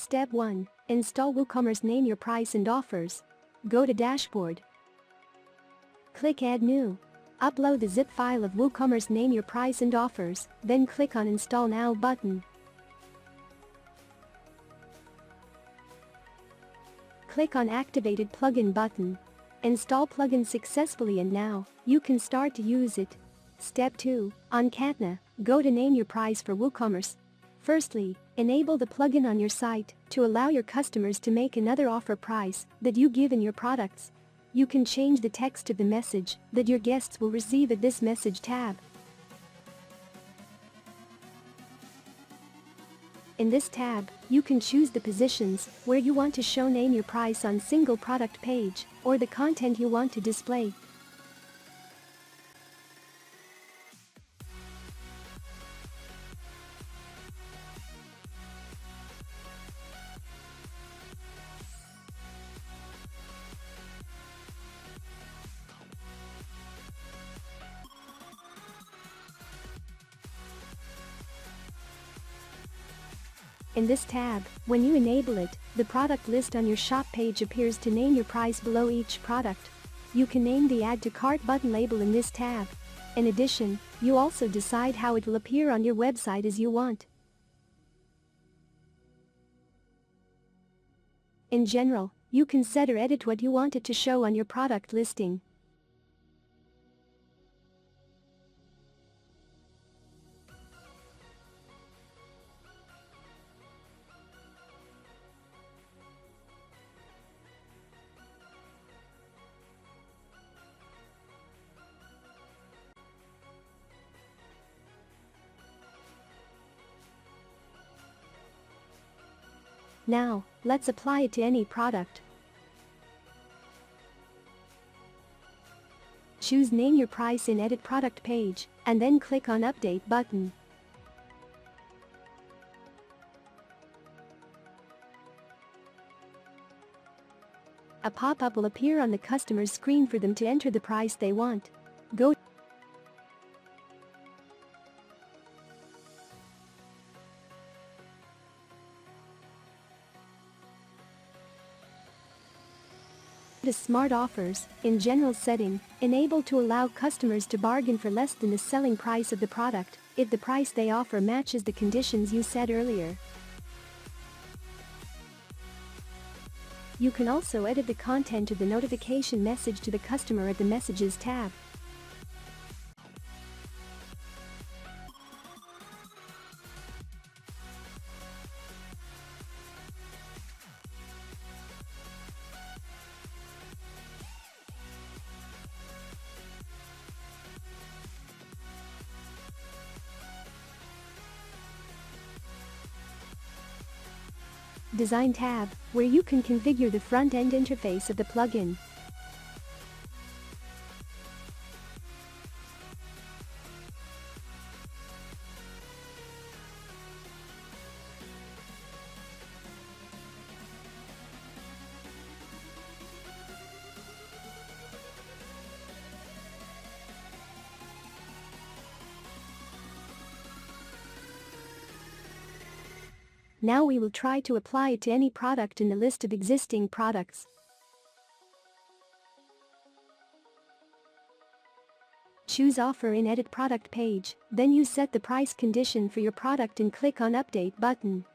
Step 1. Install WooCommerce. Name your price and offers. Go to Dashboard. Click Add New. Upload the zip file of WooCommerce. Name your price and offers, then click on Install Now button. Click on Activated Plugin button. Install plugin successfully and now, you can start to use it. Step 2. On Catna, go to Name Your Price for WooCommerce. Firstly, enable the plugin on your site to allow your customers to make another offer price that you give in your products. You can change the text of the message that your guests will receive at this message tab. In this tab, you can choose the positions where you want to show Name Your Price on single product page or the content you want to display. In this tab, when you enable it, the product list on your shop page appears to name your price below each product. You can name the Add to Cart button label in this tab. In addition, you also decide how it will appear on your website as you want. In general, you can set or edit what you want it to show on your product listing. Now, let's apply it to any product. Choose Name Your Price in Edit Product page, and then click on Update button. A pop-up will appear on the customer's screen for them to enter the price they want. Go to Smart Offers. In General Setting, enable to allow customers to bargain for less than the selling price of the product, if the price they offer matches the conditions you set earlier. You can also edit the content of the notification message to the customer at the Messages tab. Design tab, where you can configure the front-end interface of the plugin. Now we will try to apply it to any product in the list of existing products. Choose Offer in Edit Product page, then you set the price condition for your product and click on Update button.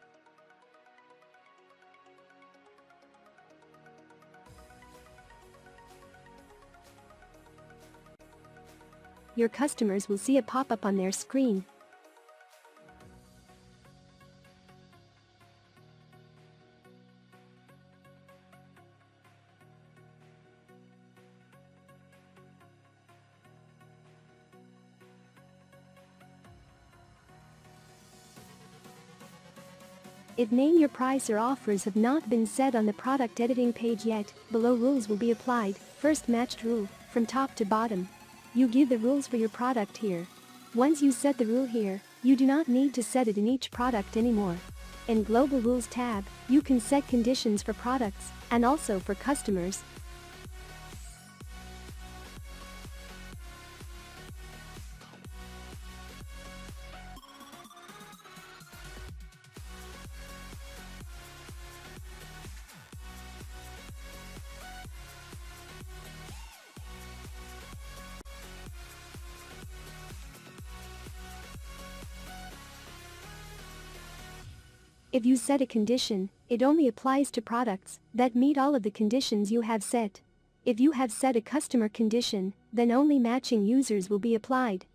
Your customers will see a pop-up on their screen. If Name Your Price or offers have not been set on the product editing page yet, below rules will be applied. First matched rule, from top to bottom. You give the rules for your product here. Once you set the rule here, you do not need to set it in each product anymore. In Global Rules tab, you can set conditions for products, and also for customers. If you set a condition, it only applies to products that meet all of the conditions you have set. If you have set a customer condition, then only matching users will be applied.